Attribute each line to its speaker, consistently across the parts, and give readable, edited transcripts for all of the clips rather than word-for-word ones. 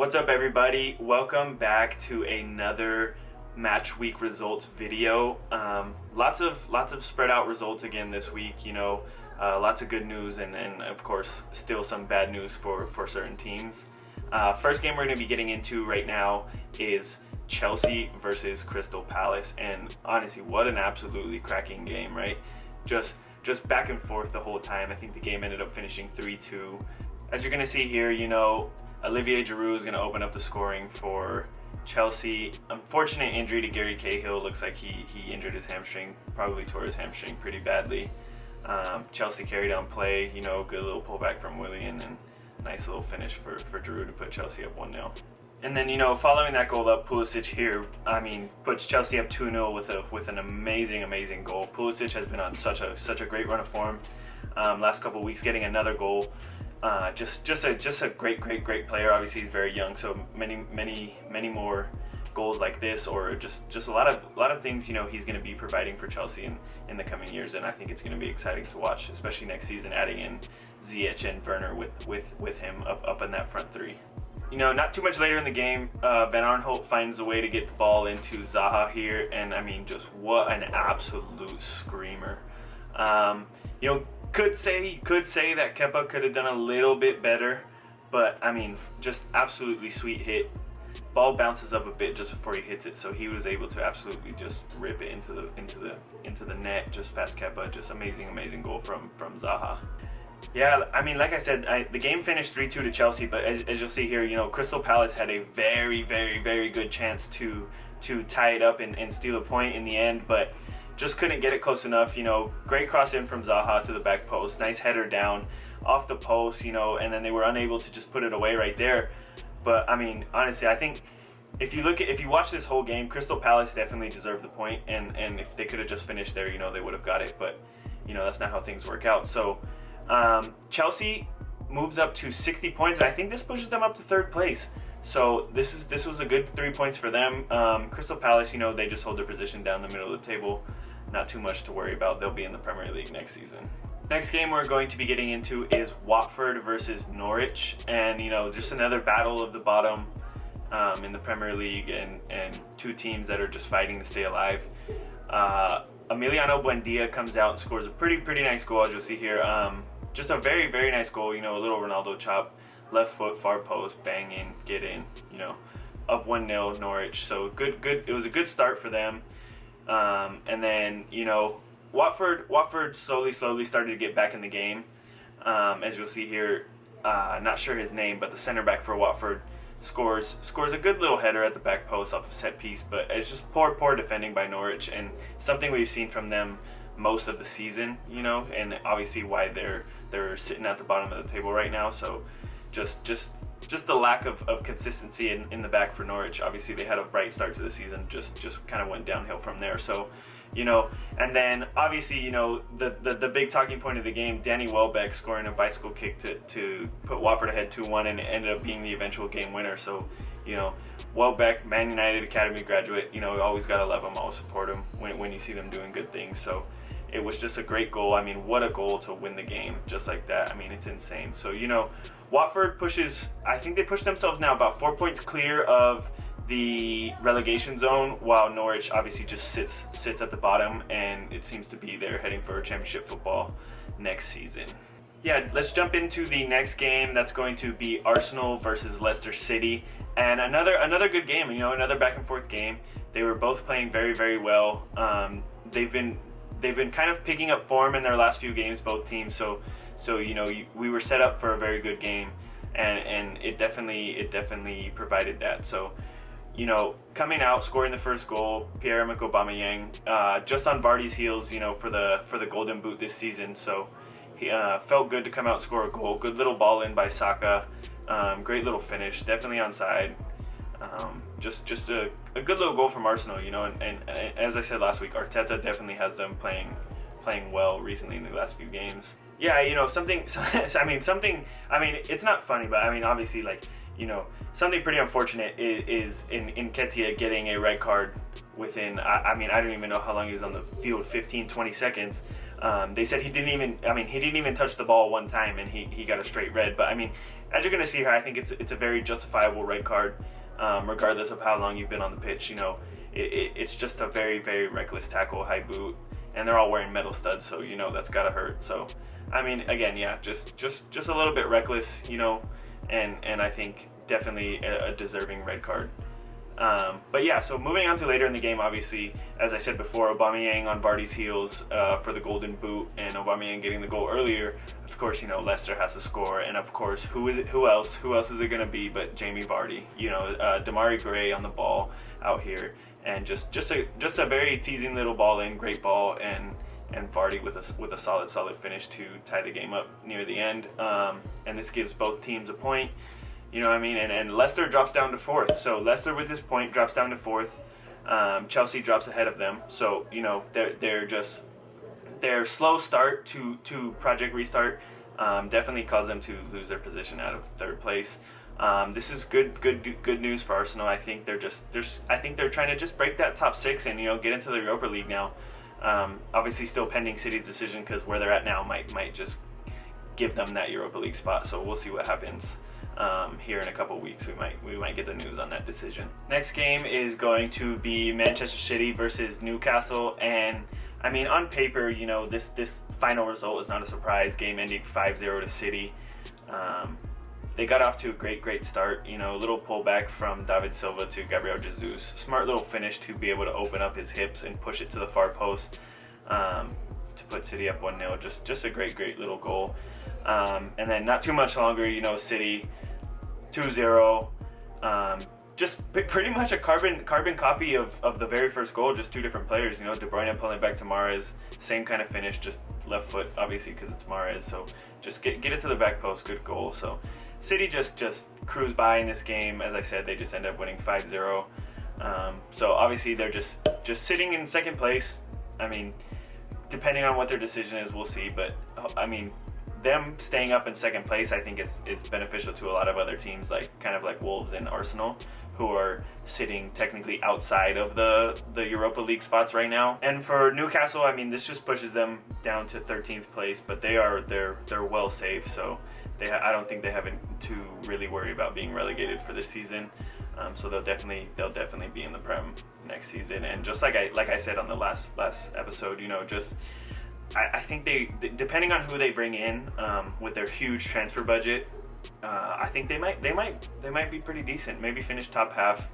Speaker 1: What's up, everybody? Welcome back to another match week results video. Lots of spread out results again this week. Lots of good news and of course still some bad news for certain teams. First game we're going to be getting into right now is Chelsea versus Crystal Palace, and honestly, what an absolutely cracking game, right? Just back and forth the whole time. I think the game ended up finishing 3-2. As you're going to see here, Olivier Giroud is going to open up the scoring for Chelsea. Unfortunate injury to Gary Cahill. Looks like he injured his hamstring, probably tore his hamstring pretty badly. Chelsea carried on play, good little pullback from Willian, and nice little finish for Giroud to put Chelsea up 1-0. And then, following that goal up, Pulisic here, puts Chelsea up 2-0 with an amazing goal. Pulisic has been on such a great run of form. Last couple of weeks, getting another goal. Just a great player. Obviously, he's very young, so many more goals like this, or just a lot of things he's going to be providing for Chelsea in the coming years, and I think it's going to be exciting to watch, especially next season, adding in Ziyech and Werner with him up in that front three. Not too much later in the game, Van Arnholt finds a way to get the ball into Zaha here, and just what an absolute screamer. Could say that Kepa could have done a little bit better, but just absolutely sweet hit. Ball bounces up a bit just before he hits it, so he was able to absolutely just rip it into the net just past Kepa. Just amazing goal from Zaha. Yeah, like I said, the game finished 3-2 to Chelsea, but as you'll see here, Crystal Palace had a very good chance to tie it up and steal a point in the end, but just couldn't get it close enough. Great cross in from Zaha to the back post, nice header down off the post, and then they were unable to just put it away right there. But honestly, I think if you watch this whole game, Crystal Palace definitely deserved the point, and if they could have just finished there, they would have got it, but that's not how things work out. So Chelsea moves up to 60 points, and I think this pushes them up to third place. So this was a good 3 points for them. Crystal Palace, they just hold their position down the middle of the table. Not too much to worry about. They'll be in the Premier League next season. Next game we're going to be getting into is Watford versus Norwich, and just another battle of the bottom in the Premier League, and two teams that are just fighting to stay alive. Emiliano Buendia comes out and scores a pretty nice goal, as you'll see here. Just a very nice goal. A little Ronaldo chop, left foot, far post, bang in, get in. Up 1-0 Norwich. So good. It was a good start for them. And then Watford slowly started to get back in the game. As you'll see here, not sure his name, but the center back for Watford scores a good little header at the back post off a set piece. But it's just poor defending by Norwich, and something we've seen from them most of the season. And obviously why they're sitting at the bottom of the table right now. So just the lack of consistency in the back for Norwich. Obviously they had a bright start to the season, just kind of went downhill from there. So and then obviously the big talking point of the game, Danny Welbeck scoring a bicycle kick to put Watford ahead 2-1, and it ended up being the eventual game winner. So Welbeck, Man United Academy graduate, always gotta love him, always support him when you see them doing good things. So it was just a great goal. What a goal to win the game just like that. It's insane. So Watford I think they push themselves now about 4 points clear of the relegation zone, while Norwich obviously just sits at the bottom, and it seems to be they're heading for championship football next season. Yeah, let's jump into the next game. That's going to be Arsenal versus Leicester City, and another good game. Another back and forth game. They were both playing very well. They've been kind of picking up form in their last few games, both teams. So we were set up for a very good game, and it definitely provided that. So coming out, scoring the first goal, Pierre-Emerick Aubameyang, just on Vardy's heels, for the Golden Boot this season. So he felt good to come out and score a goal. Good little ball in by Saka. Great little finish, definitely onside. Just a good little goal from Arsenal, and as I said last week, Arteta definitely has them playing well recently in the last few games. Yeah, something. It's not funny, but obviously, something pretty unfortunate is in Nketiah getting a red card within. I don't even know how long he was on the field, 15-20 seconds. They said he didn't even touch the ball one time, and he got a straight red. But I mean, as you're going to see here, I think it's a very justifiable red card, regardless of how long you've been on the pitch. You know, it's just a very, very reckless tackle, high boot, and they're all wearing metal studs, so you know that's gotta hurt. So, I mean, again, yeah, just a little bit reckless, you know, and I think definitely a deserving red card. But yeah, so moving on to later in the game, obviously, as I said before, Aubameyang on Vardy's heels for the golden boot, and Aubameyang getting the goal earlier. Of course, you know, Leicester has to score, and of course, who else is it going to be but Jamie Vardy? You know, Damari Gray on the ball out here, and just a very teasing little ball in, great ball, and Vardy with a solid finish to tie the game up near the end. And this gives both teams a point. You know what I mean? And Leicester drops down to 4th. So Leicester with this point drops down to 4th. Chelsea drops ahead of them. So, you know, their slow start to Project Restart definitely caused them to lose their position out of 3rd place. This is good news for Arsenal. I think they're trying to just break that top 6 and, you know, get into the Europa League now. Obviously still pending City's decision, because where they're at now might just give them that Europa League spot. So we'll see what happens. Here in a couple weeks, we might get the news on that decision. Next game is going to be Manchester City versus Newcastle, and I mean, on paper, you know, this final result is not a surprise. Game ending 5-0 to City. They got off to a great start. You know, a little pullback from David Silva to Gabriel Jesus. Smart little finish to be able to open up his hips and push it to the far post to put City up 1-0. Just a great little goal. And then not too much longer, you know, City 2-0, just pretty much a carbon copy of the very first goal, just 2 different players. You know, De Bruyne pulling back to Mahrez, same kind of finish, just left foot, obviously, because it's Mahrez. So just get it to the back post, good goal. So City just cruise by in this game. As I said, they just end up winning 5-0. So obviously they're just sitting in 2nd place. I mean, depending on what their decision is, we'll see. But I mean, them staying up in 2nd place, I think is beneficial to a lot of other teams, like Wolves and Arsenal, who are sitting technically outside of the Europa League spots right now. And for Newcastle, I mean, this just pushes them down to 13th place, but they're well safe, so I don't think they have to really worry about being relegated for this season. So they'll definitely be in the Prem next season. And just like I said on the last episode, you know, just I think they, depending on who they bring in with their huge transfer budget, I think they might be pretty decent. Maybe finish top half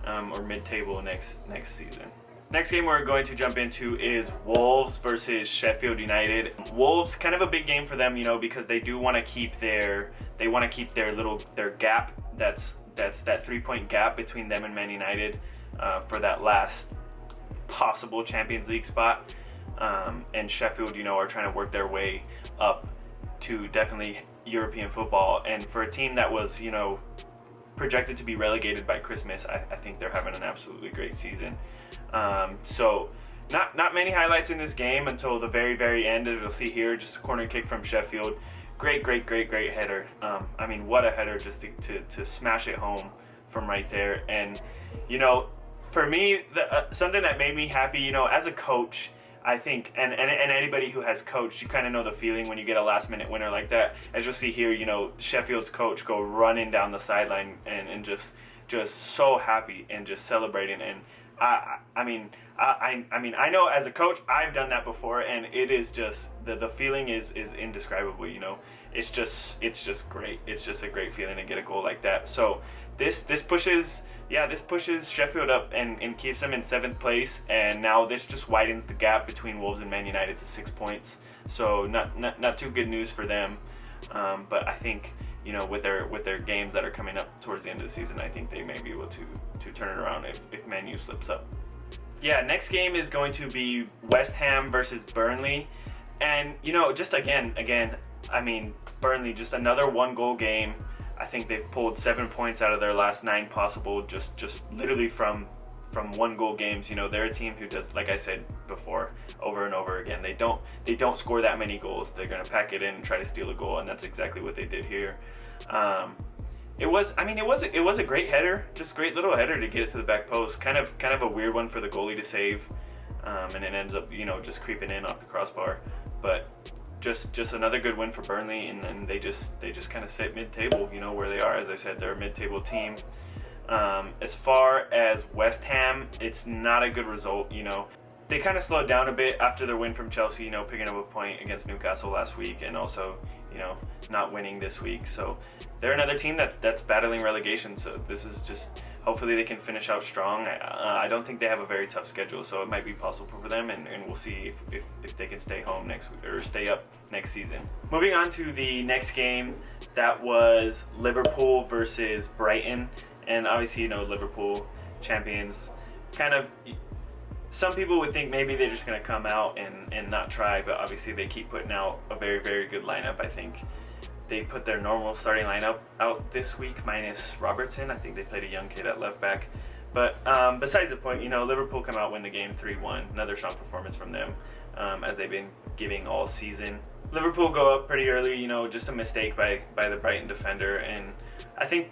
Speaker 1: or mid-table next season. Next game we're going to jump into is Wolves versus Sheffield United. Wolves, kind of a big game for them, you know, because they do want to keep their gap. That's that 3-point gap between them and Man United for that last possible Champions League spot. And Sheffield, you know, are trying to work their way up to definitely European football. And for a team that was, you know, projected to be relegated by Christmas, I think they're having an absolutely great season. So not many highlights in this game until the very end. As you'll see here, just a corner kick from Sheffield. Great header. I mean, what a header, just to smash it home from right there. And, you know, for me, something that made me happy, you know, as a coach, I think, and anybody who has coached, you kind of know the feeling when you get a last-minute winner like that. As you'll see here, you know, Sheffield's coach go running down the sideline and just so happy and just celebrating. And I mean, I know as a coach, I've done that before, and it is just the feeling is indescribable. You know, it's just great. It's just a great feeling to get a goal like that. So this pushes Sheffield up and keeps them in 7th place, and now this just widens the gap between Wolves and Man United to 6 points. So not too good news for them, but I think, you know, with their games that are coming up towards the end of the season, I think they may be able to turn it around if Man U slips up. Yeah, next game is going to be West Ham versus Burnley, and, you know, just again, I mean, Burnley, just another 1-goal game. I think they've pulled 7 points out of their last 9 possible, just literally from 1-goal games. You know, they're a team who does, like I said before, over and over again. They don't score that many goals. They're gonna pack it in and try to steal a goal, and that's exactly what they did here. It was a great header, just great little header to get it to the back post. Kind of a weird one for the goalie to save, and it ends up, you know, just creeping in off the crossbar. but just another good win for Burnley, and they just kind of sit mid-table, you know, where they are. As I said, they're a mid-table team. As far as West Ham, it's not a good result, you know. They kind of slowed down a bit after their win from Chelsea, you know, picking up a point against Newcastle last week, and also, you know, not winning this week. So they're another team that's battling relegation. So this is just, hopefully they can finish out strong. I don't think they have a very tough schedule, so it might be possible for them, and we'll see if they can stay home next week, or stay up next season. Moving on to the next game, that was Liverpool versus Brighton. And obviously, you know, Liverpool champions, kind of, some people would think maybe they're just going to come out and not try, but obviously they keep putting out a very, very good lineup. I think they put their normal starting lineup out this week, minus Robertson. I think they played a young kid at left back. But besides the point, you know, Liverpool come out, win the game 3-1. Another strong performance from them, as they've been giving all season. Liverpool go up pretty early, you know, just a mistake by the Brighton defender. And I think,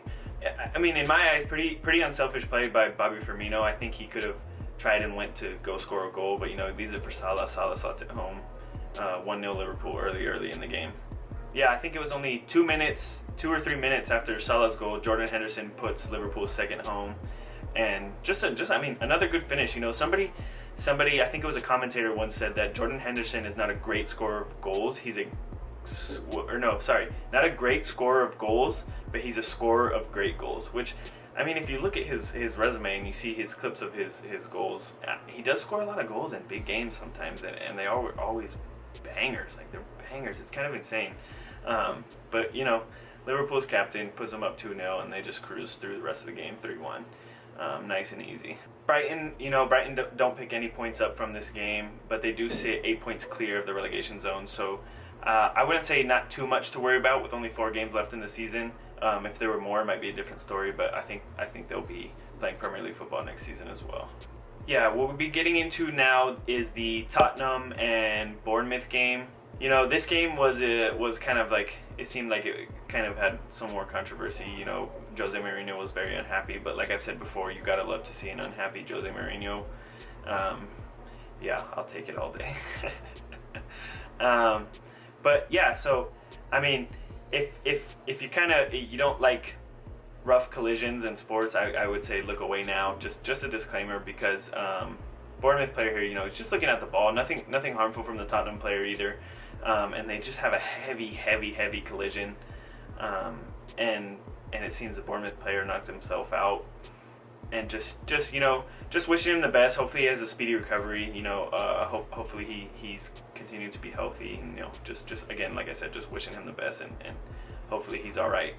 Speaker 1: I mean, in my eyes, pretty unselfish play by Bobby Firmino. I think he could have tried and went to go score a goal, but, you know, these are for Salah. Salah slots at home. 1-0 Liverpool early in the game. Yeah, I think it was only 2 or 3 minutes after Salah's goal, Jordan Henderson puts Liverpool's second home. And I mean, another good finish. You know, somebody, I think it was a commentator once said that Jordan Henderson is not a great scorer of goals. Not a great scorer of goals, but he's a scorer of great goals. Which, I mean, if you look at his resume and you see his clips of his goals, he does score a lot of goals in big games sometimes, and they are always bangers. Like, they're bangers. It's kind of insane. But, you know, Liverpool's captain puts them up 2-0, and they just cruise through the rest of the game 3-1. Nice and easy. Brighton don't pick any points up from this game, but they do sit 8 points clear of the relegation zone. So I wouldn't say not too much to worry about with only 4 games left in the season. If there were more, it might be a different story, but I think they'll be playing Premier League football next season as well. Yeah, what we'll be getting into now is the Tottenham and Bournemouth game. You know, this game was kind of like, it seemed like it kind of had some more controversy. You know, Jose Mourinho was very unhappy, but like I've said before, you gotta love to see an unhappy Jose Mourinho. Yeah, I'll take it all day. But yeah, so I mean, if you don't like rough collisions in sports, I would say look away now. Just a disclaimer, because Bournemouth player here, you know, is just looking at the ball. Nothing harmful from the Tottenham player either. And they just have a heavy collision. And it seems the Bournemouth player knocked himself out. And just wishing him the best. Hopefully he has a speedy recovery. You know, hopefully he's continued to be healthy. And, you know, just again, like I said, just wishing him the best, and hopefully he's all right.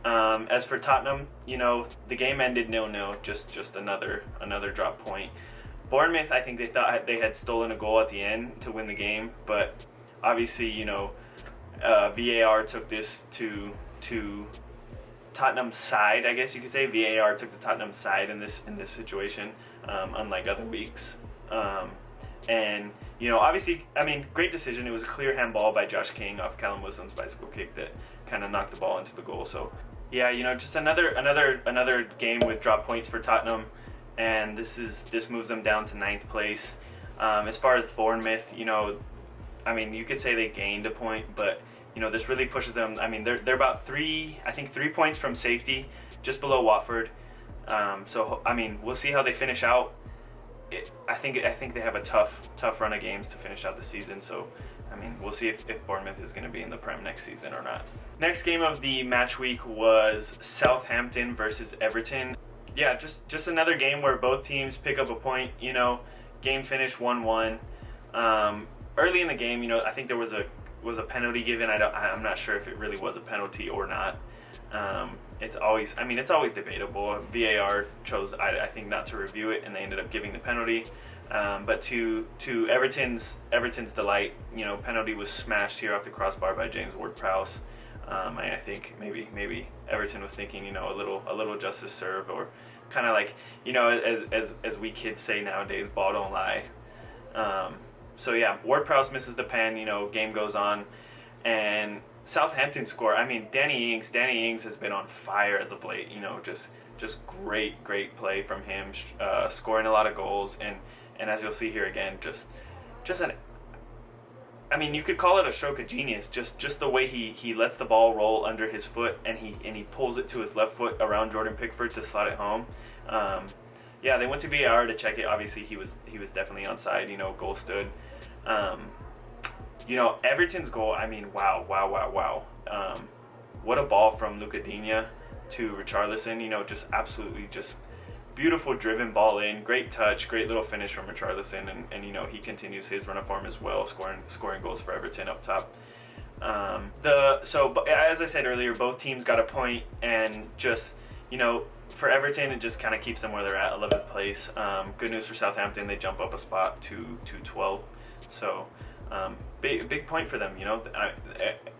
Speaker 1: As for Tottenham, you know, the game ended 0-0. Just another drop point. Bournemouth, I think they thought they had stolen a goal at the end to win the game, but obviously, you know, VAR took this to Tottenham's side, I guess you could say. VAR took the Tottenham side in this situation, unlike other weeks. And, you know, obviously, I mean, great decision. It was a clear handball by Josh King off Callum Wilson's bicycle kick that kind of knocked the ball into the goal. So, yeah, you know, just another game with drop points for Tottenham, and this moves them down to 9th place. As far as Bournemouth, you know, I mean, you could say they gained a point, but, you know, this really pushes them. I mean, they're about 3 points from safety, just below Watford. So, I mean, we'll see how they finish out. I think they have a tough run of games to finish out the season. So, I mean, we'll see if Bournemouth is going to be in the Prem next season or not. Next game of the match week was Southampton versus Everton. Yeah, just another game where both teams pick up a point. You know, game finished 1-1. Early in the game, you know, I think there was a penalty given. I'm not sure if it really was a penalty or not. It's always debatable. VAR chose, I think, not to review it, and they ended up giving the penalty. But to Everton's delight, you know, penalty was smashed here off the crossbar by James Ward-Prowse. I think maybe Everton was thinking, you know, a little justice served, or kind of like, you know, as we kids say nowadays, ball don't lie. So yeah, Ward-Prowse misses the pen. You know, game goes on, and Southampton score. I mean, Danny Ings has been on fire as of late. You know, just great play from him, scoring a lot of goals, and as you'll see here again, just an I mean, you could call it a stroke of genius. Just the way he lets the ball roll under his foot, and he pulls it to his left foot around Jordan Pickford to slot it home. Yeah, they went to VAR to check it. Obviously, he was definitely onside. You know, goal stood. You know, Everton's goal. I mean, wow. What a ball from Luca Digne to Richarlison. You know, just absolutely just beautiful driven ball in. Great touch, great little finish from Richarlison, and you know, he continues his run of form as well, scoring goals for Everton up top. So as I said earlier, both teams got a point, and just, you know, for Everton, it just kind of keeps them where they're at, 11th place. Good news for Southampton, they jump up a spot to 12. So big point for them, you know.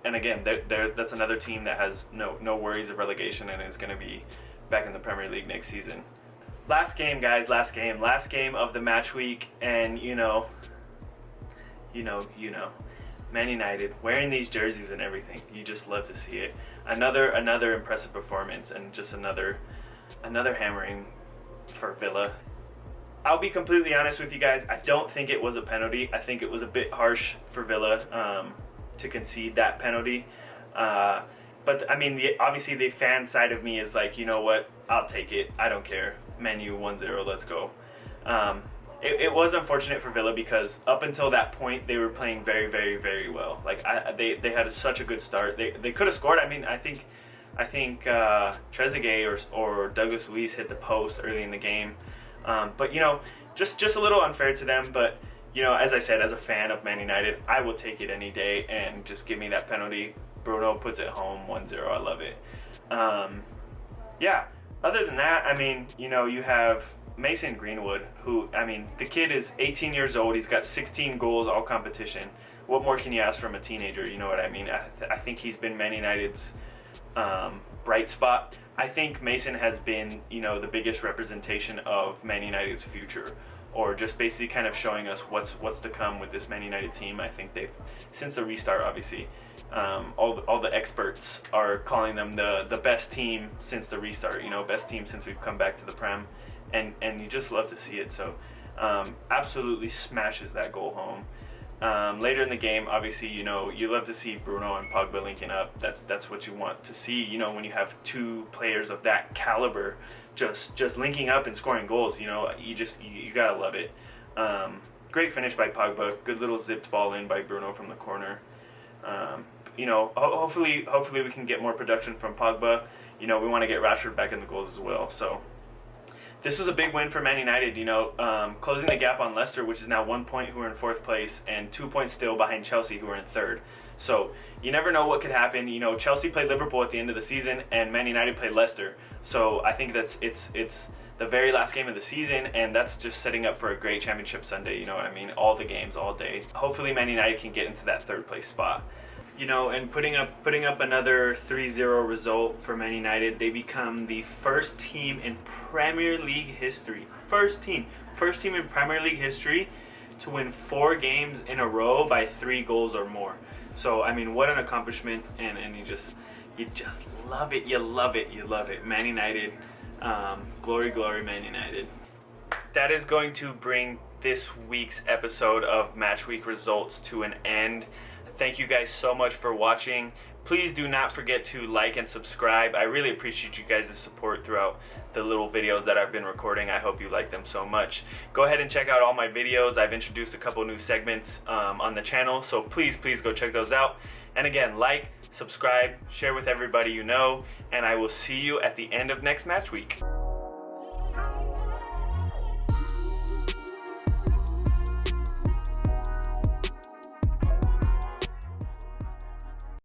Speaker 1: And again, that's another team that has no worries of relegation and is going to be back in the Premier League next season. Last game, guys, last game of the match week, and you know, Man United wearing these jerseys and everything. You just love to see it. Another impressive performance, and just another hammering for Villa. I'll be completely honest with you guys. I don't think it was a penalty. I think it was a bit harsh for Villa to concede that penalty. But I mean, obviously the fan side of me is like, you know what? I'll take it. I don't care. Man U 1-0. Let's go. It was unfortunate for Villa because up until that point they were playing very, very, very well. Like they had such a good start. They could have scored. I mean, I think Trezeguet or Douglas Luiz hit the post early in the game. But you know, just a little unfair to them. But you know, as I said, as a fan of Man United, I will take it any day, and just give me that penalty. Bruno puts it home, 1-0. I love it. Yeah. Other than that, I mean, you know, you have Mason Greenwood, who, I mean, the kid is 18 years old. He's got 16 goals, all competition. What more can you ask from a teenager? You know what I mean? I think he's been Man United's bright spot. I think Mason has been, you know, the biggest representation of Man United's future, or just basically kind of showing us what's to come with this Man United team. I think they've, since the restart, obviously, all the experts are calling them the best team since the restart. You know, best team since we've come back to the Prem, and you just love to see it. So absolutely smashes that goal home. Later in the game, obviously, you know, you love to see Bruno and Pogba linking up. That's what you want to see. You know, when you have two players of that caliber just linking up and scoring goals, you know, you gotta love it. Great finish by Pogba. Good little zipped ball in by Bruno from the corner. You know, hopefully we can get more production from Pogba. You know, we want to get Rashford back in the goals as well. So this was a big win for Man United, you know, closing the gap on Leicester, which is now 1 point, who are in 4th place, and 2 points still behind Chelsea, who are in 3rd. So you never know what could happen. You know, Chelsea played Liverpool at the end of the season, and Man United played Leicester. So I think it's the very last game of the season, and that's just setting up for a great championship Sunday. You know what I mean? All the games, all day. Hopefully Man United can get into that 3rd place spot. You know, and putting up another 3-0 result for Man United, they become the first team in Premier League history. First team in Premier League history to win 4 games in a row by 3 goals or more. So I mean, what an accomplishment, and you just love it. You love it. Man United, glory, Man United. That is going to bring this week's episode of Match Week Results to an end. Thank you guys so much for watching. Please do not forget to like and subscribe. I really appreciate you guys' support throughout the little videos that I've been recording. I hope you like them so much. Go ahead and check out all my videos. I've introduced a couple new segments on the channel, so please go check those out. And again, like, subscribe, share with everybody you know, and I will see you at the end of next match week.